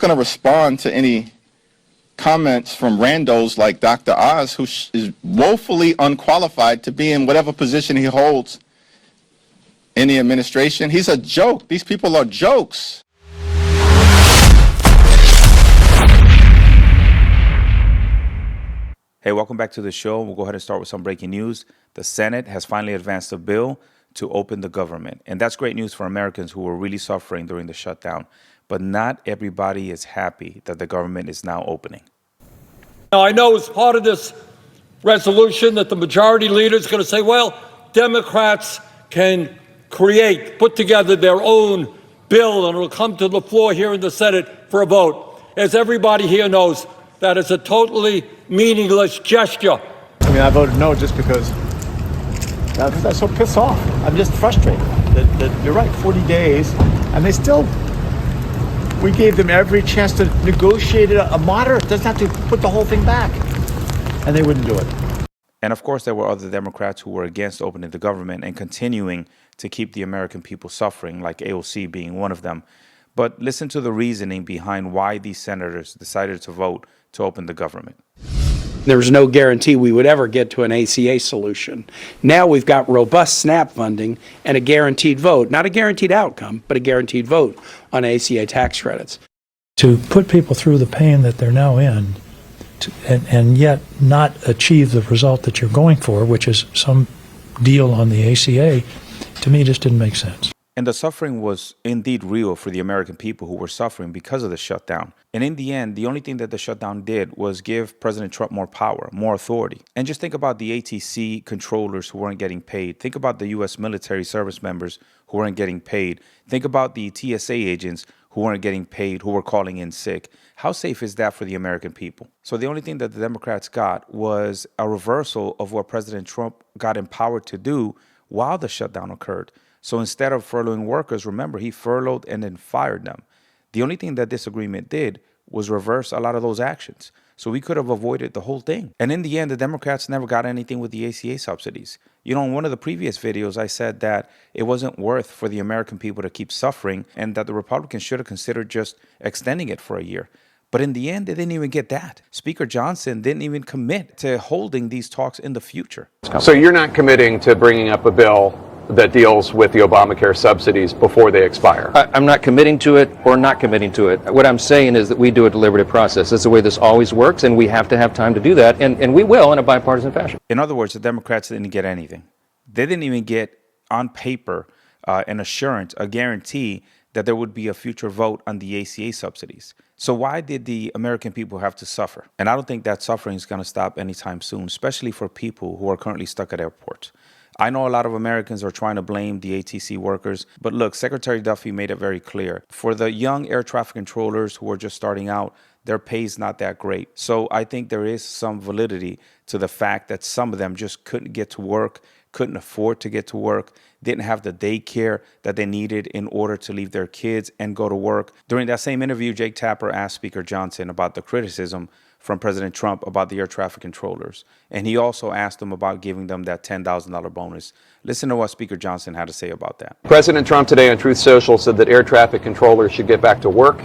going to respond to any comments from randos like Dr. Oz, who is woefully unqualified to be in whatever position he holds in the administration. He's a joke. These people are jokes. Hey, welcome back to the show. We'll go ahead and start with some breaking news. The Senate has finally advanced a bill to open the government. And that's great news for Americans who were really suffering during the shutdown. But not everybody is happy that the government is now opening. Now, I know as part of this resolution that the majority leader is going to say, well, Democrats can put together their own bill, and it'll come to the floor here in the Senate for a vote. As everybody here knows, that is a totally meaningless gesture. I mean, I voted no just because I'm so pissed off. I'm just frustrated that you're right, 40 days, and we gave them every chance to negotiate a moderate, doesn't have to put the whole thing back, and they wouldn't do it. And of course, there were other Democrats who were against opening the government and continuing to keep the American people suffering, like AOC being one of them. But listen to the reasoning behind why these senators decided to vote to open the government. There was no guarantee we would ever get to an ACA solution. Now we've got robust SNAP funding and a guaranteed vote, not a guaranteed outcome, but a guaranteed vote on ACA tax credits. To put people through the pain that they're now in and yet not achieve the result that you're going for, which is some deal on the ACA, to me just didn't make sense. And the suffering was indeed real for the American people who were suffering because of the shutdown. And in the end, the only thing that the shutdown did was give President Trump more power, more authority. And just think about the ATC controllers who weren't getting paid. Think about the U.S. military service members who weren't getting paid. Think about the TSA agents who weren't getting paid, who were calling in sick. How safe is that for the American people? So the only thing that the Democrats got was a reversal of what President Trump got empowered to do while the shutdown occurred. So instead of furloughing workers, remember, he furloughed and then fired them. The only thing that this agreement did was reverse a lot of those actions. So we could have avoided the whole thing. And in the end, the Democrats never got anything with the ACA subsidies. You know, in one of the previous videos, I said that it wasn't worth for the American people to keep suffering and that the Republicans should have considered just extending it for a year. But in the end, they didn't even get that. Speaker Johnson didn't even commit to holding these talks in the future. So you're not committing to bringing up a bill that deals with the Obamacare subsidies before they expire? I'm not committing to it or not committing to it. What I'm saying is that we do a deliberative process. That's the way this always works, and we have to have time to do that, and we will in a bipartisan fashion. In other words, the Democrats didn't get anything. They didn't even get on paper an assurance, a guarantee that there would be a future vote on the ACA subsidies. So why did the American people have to suffer? And I don't think that suffering is going to stop anytime soon, especially for people who are currently stuck at airports. I know a lot of Americans are trying to blame the ATC workers, but look, Secretary Duffy made it very clear. For the young air traffic controllers who are just starting out, their pay is not that great. So I think there is some validity to the fact that some of them just couldn't get to work, couldn't afford to get to work, didn't have the daycare that they needed in order to leave their kids and go to work. During that same interview, Jake Tapper asked Speaker Johnson about the criticism from President Trump about the air traffic controllers. And he also asked them about giving them that $10,000 bonus. Listen to what Speaker Johnson had to say about that. President Trump today on Truth Social said that air traffic controllers should get back to work.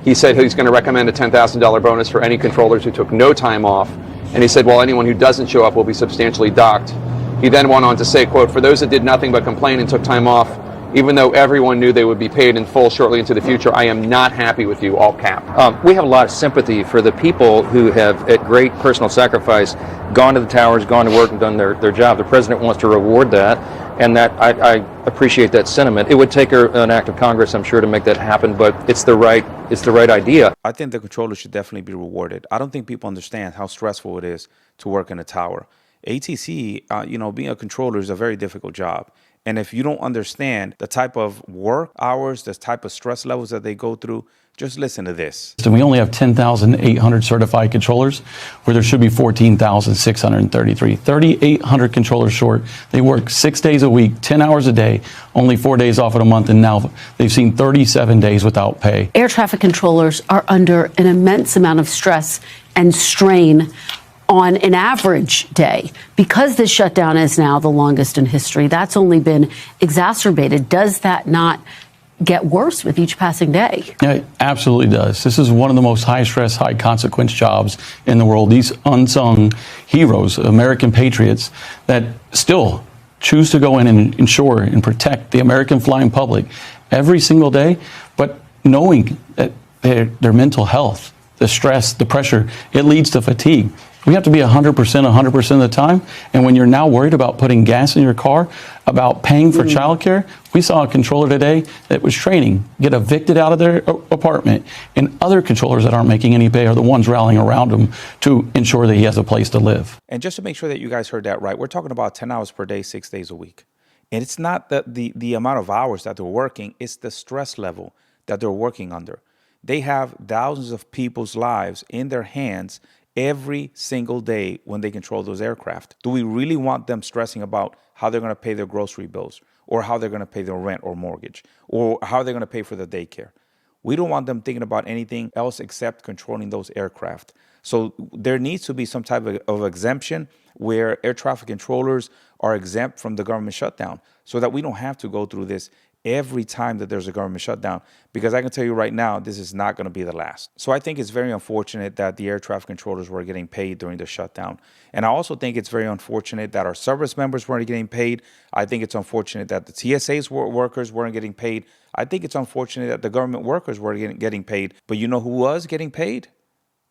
He said he's going to recommend a $10,000 bonus for any controllers who took no time off. And he said, well, anyone who doesn't show up will be substantially docked. He then went on to say, quote, for those that did nothing but complain and took time off, even though everyone knew they would be paid in full shortly into the future, I am not happy with you, all cap. We have a lot of sympathy for the people who have, at great personal sacrifice, gone to the towers, gone to work, and done their job. The president wants to reward that, and that I appreciate that sentiment. It would take an act of Congress, I'm sure, to make that happen, but it's the right idea. I think the controllers should definitely be rewarded. I don't think people understand how stressful it is to work in a tower. ATC, being a controller is a very difficult job. And if you don't understand the type of work hours, the type of stress levels that they go through, just listen to this. So we only have 10,800 certified controllers, where there should be 14,633. 3,800 controllers short. They work 6 days a week, 10 hours a day, only 4 days off in a month, and now they've seen 37 days without pay. Air traffic controllers are under an immense amount of stress and strain on an average day. Because this shutdown is now the longest in history, that's only been exacerbated. Does that not get worse with each passing day. Yeah, it absolutely does. This is one of the most high-stress, high-consequence jobs in the world. These unsung heroes, American patriots, that still choose to go in and ensure and protect the American flying public every single day, but knowing that their mental health, the stress, the pressure, it leads to fatigue. We have to be 100% of the time. And when you're now worried about putting gas in your car, about paying for childcare, we saw a controller today that was training, get evicted out of their apartment, and other controllers that aren't making any pay are the ones rallying around him to ensure that he has a place to live. And just to make sure that you guys heard that right, we're talking about 10 hours per day, 6 days a week. And it's not the amount of hours that they're working, it's the stress level that they're working under. They have thousands of people's lives in their hands every single day when they control those aircraft. Do we really want them stressing about how they're going to pay their grocery bills, or how they're going to pay their rent or mortgage, or how they're going to pay for the daycare? We don't want them thinking about anything else except controlling those aircraft. So there needs to be some type of exemption where air traffic controllers are exempt from the government shutdown, so that we don't have to go through this every time that there's a government shutdown, because I can tell you right now, this is not going to be the last. So I think it's very unfortunate that the air traffic controllers were getting paid during the shutdown. And I also think it's very unfortunate that our service members weren't getting paid. I think it's unfortunate that the TSA's workers weren't getting paid. I think it's unfortunate that the government workers were getting paid. But you know who was getting paid?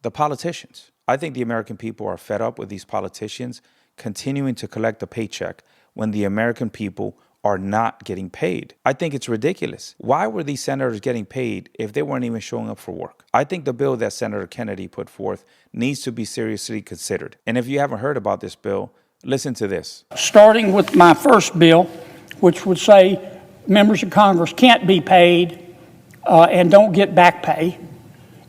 The politicians. I think the American people are fed up with these politicians continuing to collect a paycheck when the American people are not getting paid. I think it's ridiculous. Why were these senators getting paid if they weren't even showing up for work? I think the bill that Senator Kennedy put forth needs to be seriously considered. And if you haven't heard about this bill, listen to this. Starting with my first bill, which would say members of Congress can't be paid and don't get back pay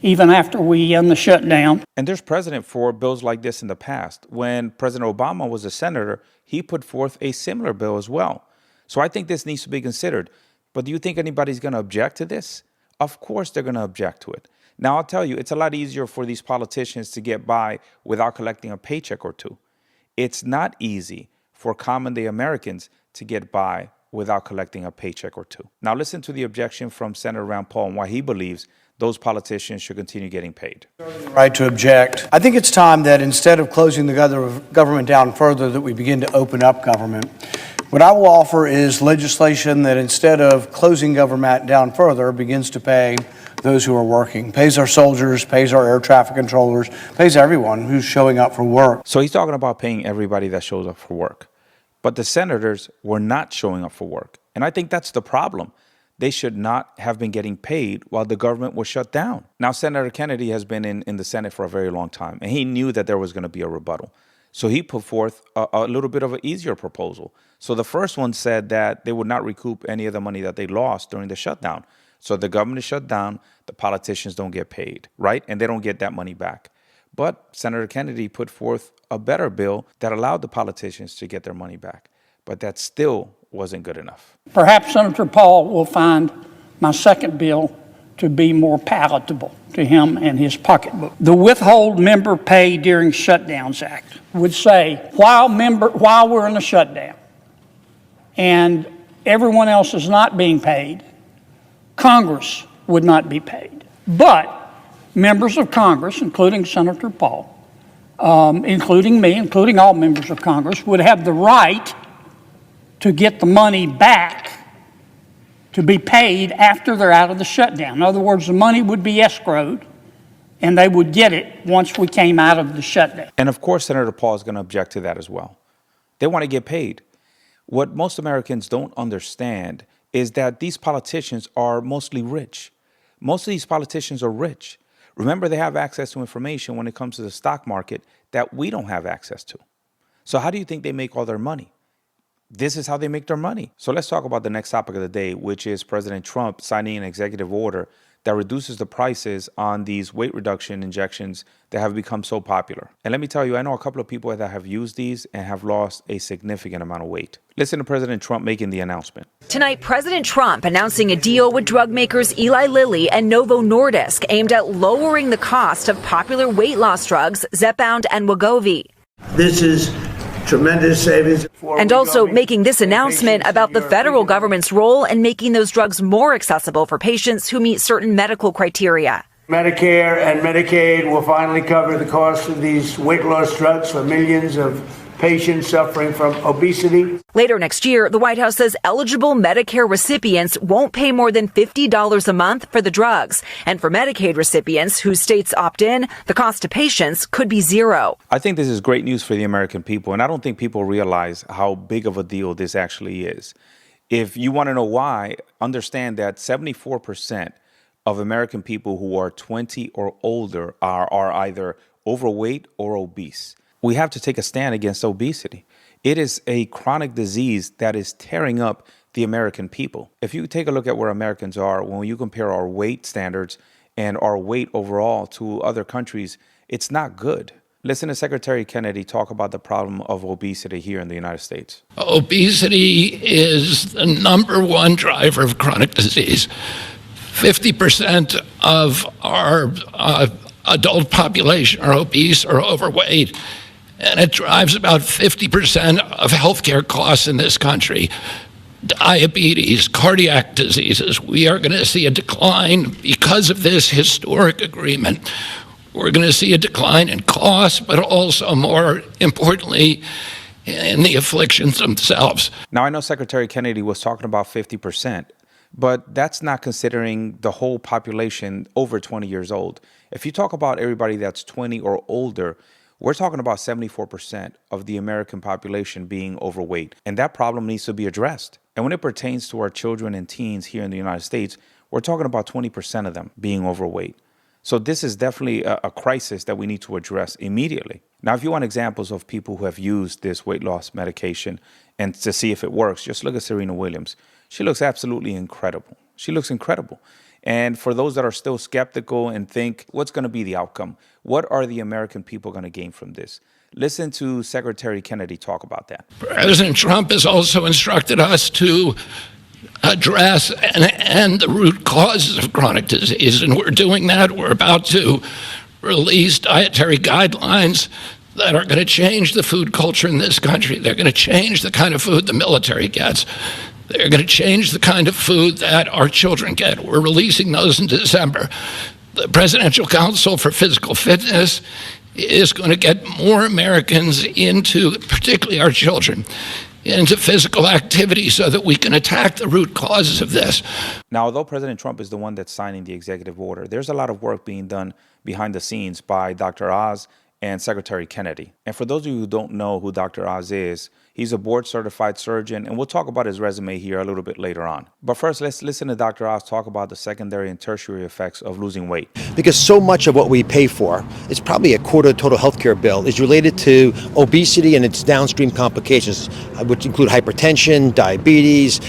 even after we end the shutdown. And there's precedent for bills like this in the past. When President Obama was a senator, he put forth a similar bill as well. So I think this needs to be considered. But do you think anybody's going to object to this? Of course they're going to object to it. Now, I'll tell you, it's a lot easier for these politicians to get by without collecting a paycheck or two. It's not easy for common day Americans to get by without collecting a paycheck or two. Now, listen to the objection from Senator Rand Paul and why he believes those politicians should continue getting paid. Right to object. I think it's time that instead of closing the government down further, that we begin to open up government. What I will offer is legislation that instead of closing government down further, begins to pay those who are working, pays our soldiers, pays our air traffic controllers, pays everyone who's showing up for work. So he's talking about paying everybody that shows up for work. But the senators were not showing up for work. And I think that's the problem. They should not have been getting paid while the government was shut down. Now, Senator Kennedy has been in the Senate for a very long time, and he knew that there was going to be a rebuttal. So he put forth a little bit of an easier proposal. So the first one said that they would not recoup any of the money that they lost during the shutdown. So the government is shut down, the politicians don't get paid, right? And they don't get that money back. But Senator Kennedy put forth a better bill that allowed the politicians to get their money back. But that still wasn't good enough. Perhaps Senator Paul will find my second bill to be more palatable to him and his pocketbook. The Withhold Member Pay During Shutdowns Act would say, while we're in a shutdown and everyone else is not being paid, Congress would not be paid. But members of Congress, including Senator Paul, including me, including all members of Congress, would have the right to get the money back to be paid after they're out of the shutdown. In other words, the money would be escrowed, and they would get it once we came out of the shutdown. And of course, Senator Paul is going to object to that as well. They want to get paid. What most Americans don't understand is that these politicians are mostly rich. Most of these politicians are rich. Remember, they have access to information when it comes to the stock market that we don't have access to. So how do you think they make all their money? This is how they make their money. So let's talk about the next topic of the day, which is President Trump signing an executive order that reduces the prices on these weight reduction injections that have become so popular. And let me tell you, I know a couple of people that have used these and have lost a significant amount of weight. Listen to President Trump making the announcement. Tonight, President Trump announcing a deal with drug makers Eli Lilly and Novo Nordisk aimed at lowering the cost of popular weight loss drugs Zepbound and Wegovy. This is tremendous savings. And also making this announcement about the federal government's role in making those drugs more accessible for patients who meet certain medical criteria. Medicare and Medicaid will finally cover the cost of these weight loss drugs for millions of patients suffering from obesity. Later next year, the White House says eligible Medicare recipients won't pay more than $50 a month for the drugs. And for Medicaid recipients whose states opt in, the cost to patients could be zero. I think this is great news for the American people, and I don't think people realize how big of a deal this actually is. If you want to know why, understand that 74% of American people who are 20 or older are either overweight or obese. We have to take a stand against obesity. It is a chronic disease that is tearing up the American people. If you take a look at where Americans are, when you compare our weight standards and our weight overall to other countries, it's not good. Listen to Secretary Kennedy talk about the problem of obesity here in the United States. Obesity is the number one driver of chronic disease. 50% of our adult population are obese or overweight, and it drives about 50% of healthcare costs in this country. Diabetes, cardiac diseases, we are going to see a decline because of this historic agreement. We're going to see a decline in costs, but also, more importantly, in the afflictions themselves. Now, I know Secretary Kennedy was talking about 50%, but that's not considering the whole population over 20 years old. If you talk about everybody that's 20 or older, we're talking about 74% of the American population being overweight, and that problem needs to be addressed. And when it pertains to our children and teens here in the United States, we're talking about 20% of them being overweight. So this is definitely a crisis that we need to address immediately. Now, if you want examples of people who have used this weight loss medication and to see if it works, just look at Serena Williams. She looks absolutely incredible. She looks incredible. And for those that are still skeptical and think, what's going to be the outcome? What are the American people going to gain from this? Listen to Secretary Kennedy talk about that. President Trump has also instructed us to address and end the root causes of chronic disease, and we're doing that. We're about to release dietary guidelines that are going to change the food culture in this country. They're going to change the kind of food the military gets. They're going to change the kind of food that our children get. We're releasing those in December. The Presidential Council for Physical Fitness is going to get more Americans into, particularly our children, into physical activity so that we can attack the root causes of this. Now, although President Trump is the one that's signing the executive order, there's a lot of work being done behind the scenes by Dr. Oz and Secretary Kennedy. And for those of you who don't know who Dr. Oz is, he's a board-certified surgeon, and we'll talk about his resume here a little bit later on. But first, let's listen to Dr. Oz talk about the secondary and tertiary effects of losing weight. Because so much of what we pay for, it's probably a quarter of the total healthcare bill, is related to obesity and its downstream complications, which include hypertension, diabetes,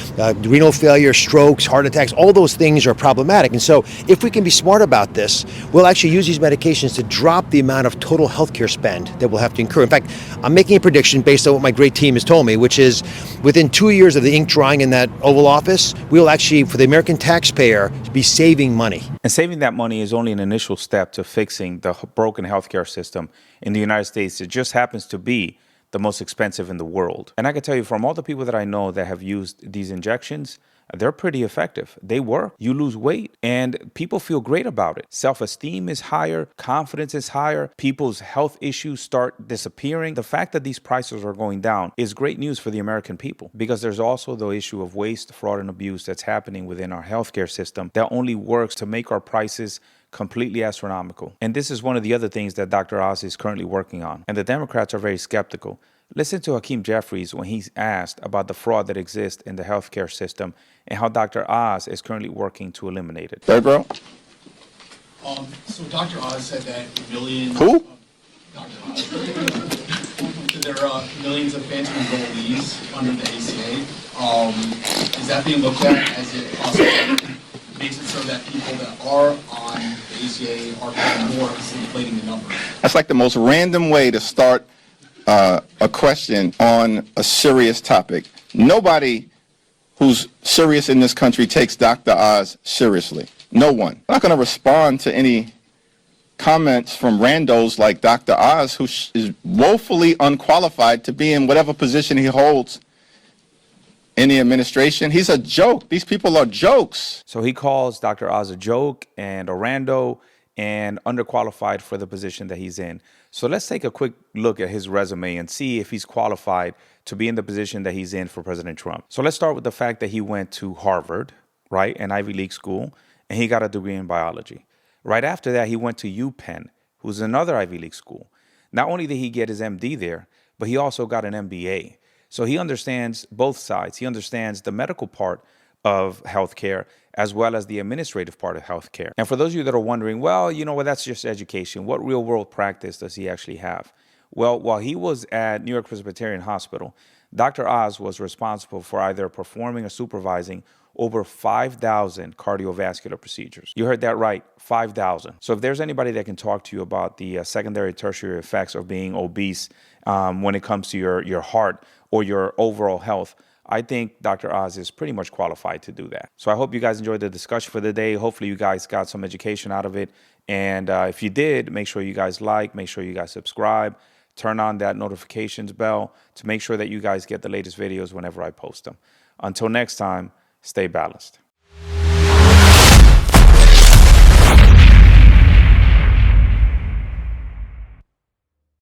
renal failure, strokes, heart attacks. All those things are problematic. And so if we can be smart about this, we'll actually use these medications to drop the amount of total healthcare spend that we'll have to incur. In fact, I'm making a prediction based on what my great team has told me, which is within 2 years of the ink drying in that Oval Office, we will actually, for the American taxpayer, be saving money. And saving that money is only an initial step to fixing the broken healthcare system in the United States. It just happens to be the most expensive in the world. And I can tell you from all the people that I know that have used these injections, they're pretty effective. They work. You lose weight and people feel great about it. Self-esteem is higher. Confidence is higher. People's health issues start disappearing. The fact that these prices are going down is great news for the American people, because there's also the issue of waste, fraud, and abuse that's happening within our healthcare system that only works to make our prices completely astronomical. And this is one of the other things that Dr. Oz is currently working on. And the Democrats are very skeptical. Listen to Hakeem Jeffries when he's asked about the fraud that exists in the healthcare system and how Dr. Oz is currently working to eliminate it. Third row. So Dr. Oz said that millions... Who? Dr. Oz. There are millions of phantom enrollees under the ACA. Is that being looked at as it possibly makes it so that people that are on the ACA are paying more, because inflating the numbers? That's like the most random way to start a question on a serious topic. Nobody who's serious in this country takes Dr. Oz seriously. No one. I'm not going to respond to any comments from randos like Dr. Oz, who is woefully unqualified to be in whatever position he holds in the administration. He's a joke. These people are jokes. So he calls Dr. Oz a joke and a rando and underqualified for the position that he's in. So let's take a quick look at his resume and see if he's qualified to be in the position that he's in for President Trump. So let's start with the fact that he went to Harvard, right, an Ivy League school, and he got a degree in biology. Right after that, he went to UPenn, who's another Ivy League school. Not only did he get his MD there, but he also got an MBA. So he understands both sides. He understands the medical part of healthcare as well as the administrative part of healthcare. And for those of you that are wondering, well, you know what, that's just education. What real world practice does he actually have? Well, while he was at New York Presbyterian Hospital, Dr. Oz was responsible for either performing or supervising over 5,000 cardiovascular procedures. You heard that right, 5,000. So if there's anybody that can talk to you about the secondary, tertiary effects of being obese when it comes to your heart or your overall health, I think Dr. Oz is pretty much qualified to do that. So I hope you guys enjoyed the discussion for the day. Hopefully you guys got some education out of it. And if you did, make sure you guys like, make sure you guys subscribe, turn on that notifications bell to make sure that you guys get the latest videos whenever I post them. Until next time, stay balanced.